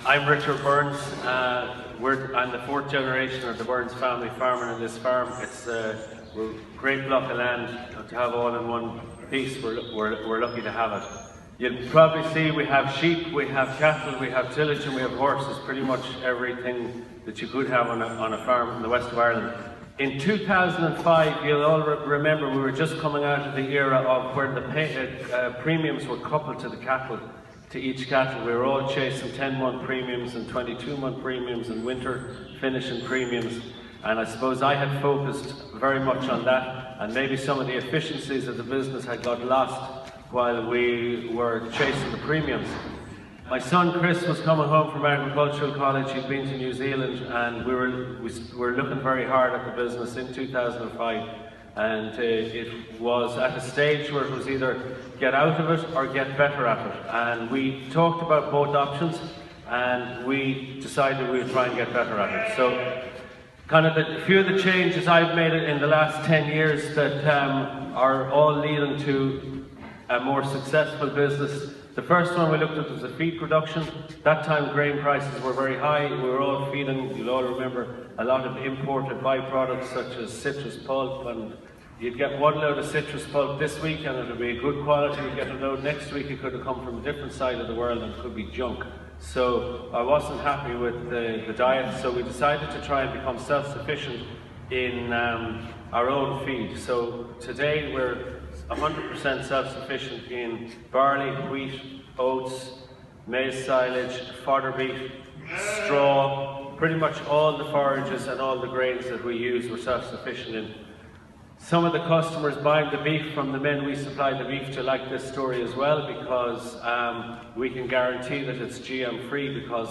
I'm Richard Burns. I'm the fourth generation of the Burns family farming in this farm. It's we're great block of land to have all in one piece. We're lucky to have it. You'll probably see we have sheep, we have cattle, we have tillage and we have horses, pretty much everything that you could have on a farm in the west of Ireland. In 2005, you'll all remember we were just coming out of the era of where the premiums were coupled to the cattle, to each cattle. We were all chasing 10-month premiums and 22-month premiums and winter finishing premiums. And I suppose I had focused very much on that, and maybe some of the efficiencies of the business had got lost while we were chasing the premiums. My son Chris was coming home from agricultural college. He'd been to New Zealand, and we were looking very hard at the business in 2005, and it was at a stage where it was either get out of it or get better at it, and we talked about both options and we decided we would try and get better at it. So kind of a few of the changes I've made in the last 10 years that are all leading to a more successful business. The first one we looked at was the feed production. That time grain prices were very high. We were all feeding, you'll all remember, a lot of imported byproducts such as citrus pulp, and you'd get one load of citrus pulp this week and it would be good quality. You'd get a load next week, it could have come from a different side of the world and it could be junk. So I wasn't happy with the diet, so we decided to try and become self-sufficient in our own feed. So today we're 100% self-sufficient in barley, wheat, oats, maize silage, fodder beet, straw, pretty much all the forages and all the grains that we use we're self-sufficient in. Some of the customers buying the beef from the men we supply the beef to like this story as well, because we can guarantee that it's GM free because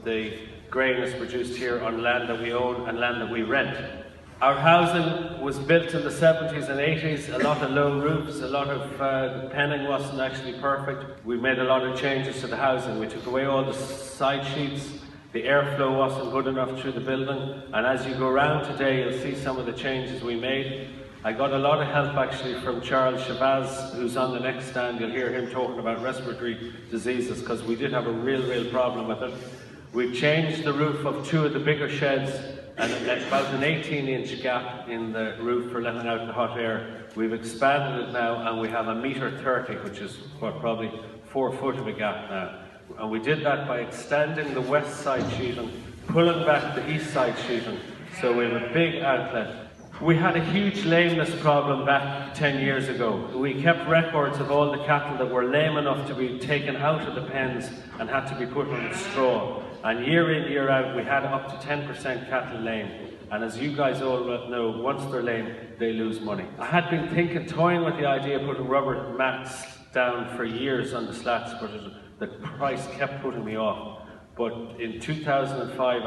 the grain is produced here on land that we own and land that we rent. Our housing was built in the 70s and 80s, a lot of low roofs, a lot of the penning wasn't actually perfect. We made a lot of changes to the housing. We took away all the side sheets, the airflow wasn't good enough through the building, and as you go around today you'll see some of the changes we made. I got a lot of help actually from Charles Chavaz, who's on the next stand. You'll hear him talking about respiratory diseases because we did have a real problem with it. We've changed the roof of two of the bigger sheds, and about an 18-inch gap in the roof for letting out the hot air. We've expanded it now and we have 1.30 meters, which is probably 4 foot of a gap now. And we did that by extending the west side sheeting, pulling back the east side sheeting, so we have a big outlet. We had a huge lameness problem back 10 years ago. We kept records of all the cattle that were lame enough to be taken out of the pens and had to be put on straw. And year in, year out, we had up to 10% cattle lame. And as you guys all know, once they're lame, they lose money. I had been toying with the idea of putting rubber mats down for years on the slats, but the price kept putting me off. But in 2005,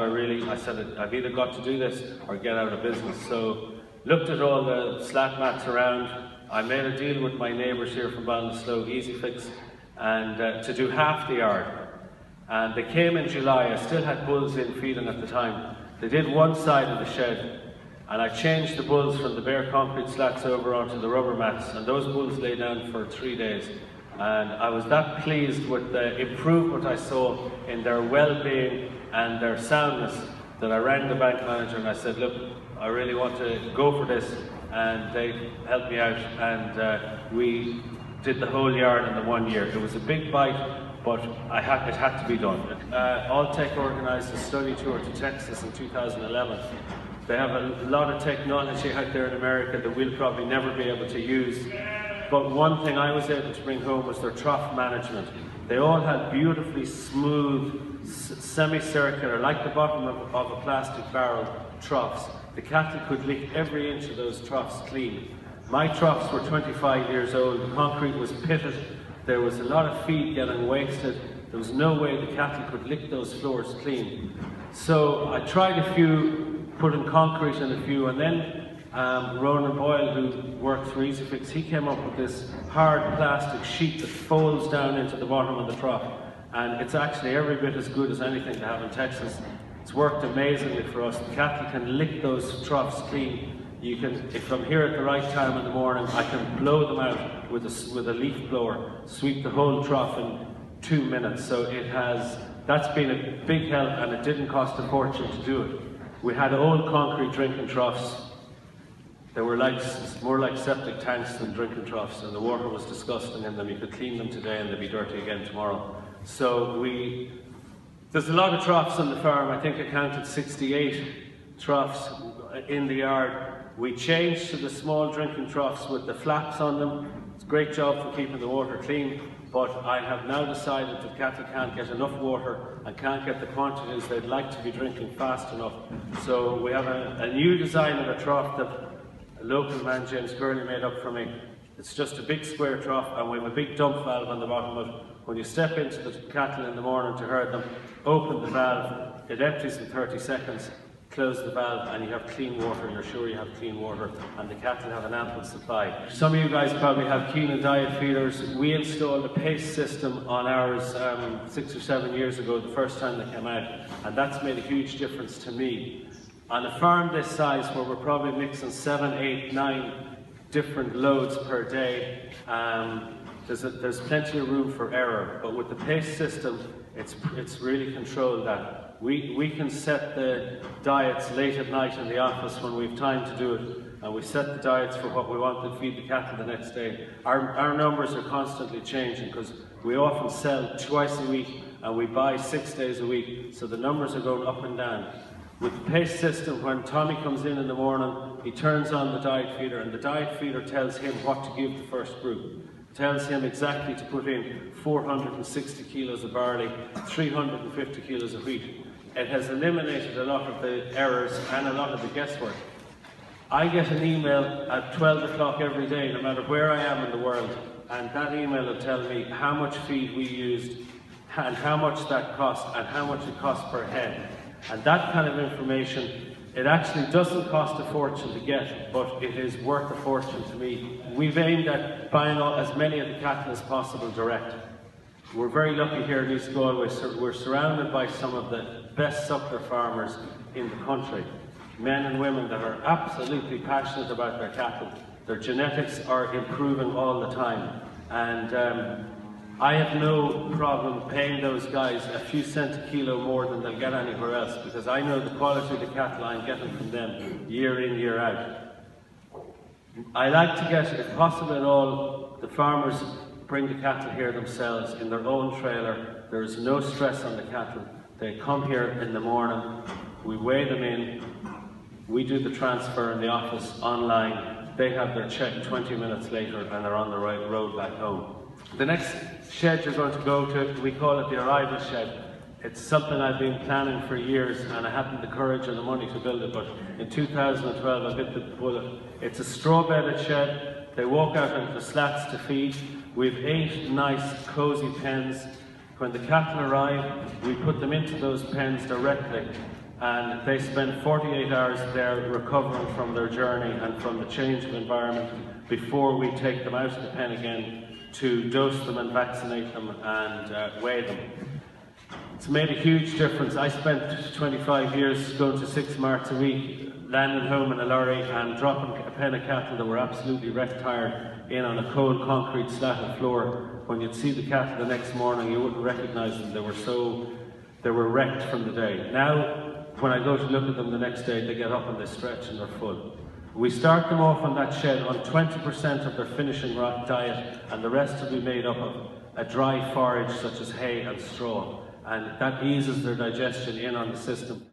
I said, I've either got to do this or get out of business. So looked at all the slat mats around. I made a deal with my neighbours here from Ballinasloe, Easyfix, and to do half the yard. And they came in July. I still had bulls in feeding at the time. They did one side of the shed, and I changed the bulls from the bare concrete slats over onto the rubber mats, and those bulls lay down for 3 days. And I was that pleased with the improvement I saw in their well-being and their soundness that I rang the bank manager and I said, look, I really want to go for this, and they helped me out, and we did the whole yard in the 1 year. It was a big bite, but it had to be done. Alltech organised a study tour to Texas in 2011. They have a lot of technology out there in America that we'll probably never be able to use. But one thing I was able to bring home was their trough management. They all had beautifully smooth, semicircular, like the bottom of a plastic barrel, troughs. The cattle could lick every inch of those troughs clean. My troughs were 25 years old, the concrete was pitted, there was a lot of feed getting wasted, there was no way the cattle could lick those floors clean. So I tried a few, put in concrete in a few, and then Ronan Boyle, who works for Easyfix, he came up with this hard plastic sheet that folds down into the bottom of the trough. And it's actually every bit as good as anything to have in Texas. It's worked amazingly for us. The cattle can lick those troughs clean. You can, if I'm here at the right time in the morning, I can blow them out with a leaf blower, sweep the whole trough in 2 minutes. So it has that's been a big help, and it didn't cost a fortune to do it. We had old concrete drinking troughs. They were more like septic tanks than drinking troughs, and the water was disgusting in them. You could clean them today and they'd be dirty again tomorrow. So there's a lot of troughs on the farm. I think I counted 68 troughs in the yard. We changed to the small drinking troughs with the flaps on them. It's a great job for keeping the water clean, but I have now decided that cattle can't get enough water and can't get the quantities they'd like to be drinking fast enough. So we have a new design of a trough that a local man, James Gurley, made up for me. It's just a big square trough, and we have a big dump valve on the bottom of it. When you step into the cattle in the morning to herd them, open the valve, it empties in 30 seconds, close the valve, and you have clean water. You're sure you have clean water, and the cattle have an ample supply. Some of you guys probably have Keenan diet feeders. We installed a paste system on ours 6 or 7 years ago, the first time they came out, and that's made a huge difference to me. On a farm this size, where we're probably mixing 7, 8, 9 different loads per day, there's plenty of room for error. But with the paste system, it's really controlled that. We can set the diets late at night in the office when we have time to do it, and we set the diets for what we want to feed the cattle the next day. Our numbers are constantly changing because we often sell twice a week and we buy 6 days a week, so the numbers are going up and down. With the paste system, when Tommy comes in the morning, he turns on the diet feeder, and the diet feeder tells him what to give the first group. Tells him exactly to put in 460 kilos of barley, 350 kilos of wheat. It has eliminated a lot of the errors and a lot of the guesswork. I get an email at 12 o'clock every day, no matter where I am in the world, and that email will tell me how much feed we used, and how much that cost, and how much it cost per head. And that kind of information, it actually doesn't cost a fortune to get, but it is worth a fortune to me. We've aimed at buying as many of the cattle as possible direct. We're very lucky here in East Galway. We're surrounded by some of the best suckler farmers in the country. Men and women that are absolutely passionate about their cattle. Their genetics are improving all the time. And I have no problem paying those guys a few cents a kilo more than they'll get anywhere else, because I know the quality of the cattle I'm getting from them year in, year out. I like to get, if possible at all, the farmers bring the cattle here themselves in their own trailer. There is no stress on the cattle. They come here in the morning, we weigh them in, we do the transfer in the office online, they have their check 20 minutes later and they're on the right road back home. The next shed you're going to go to, we call it the arrival shed. It's something I've been planning for years, and I hadn't the courage or the money to build it, but in 2012 I bit the bullet. It's a straw-bedded shed. They walk out into the slats to feed. We have 8 nice, cosy pens. When the cattle arrive, we put them into those pens directly, and they spend 48 hours there recovering from their journey and from the change of environment before we take them out of the pen again to dose them and vaccinate them and weigh them. It's made a huge difference. I spent 25 years going to 6 marts a week, landing home in a lorry and dropping a pen of cattle that were absolutely wrecked tired in on a cold concrete slatted floor. When you'd see the cattle the next morning, you wouldn't recognise them. They were wrecked from the day. Now, when I go to look at them the next day, they get up and they stretch and they're full. We start them off on that shed on 20% of their finishing diet, and the rest will be made up of a dry forage such as hay and straw, and that eases their digestion in on the system.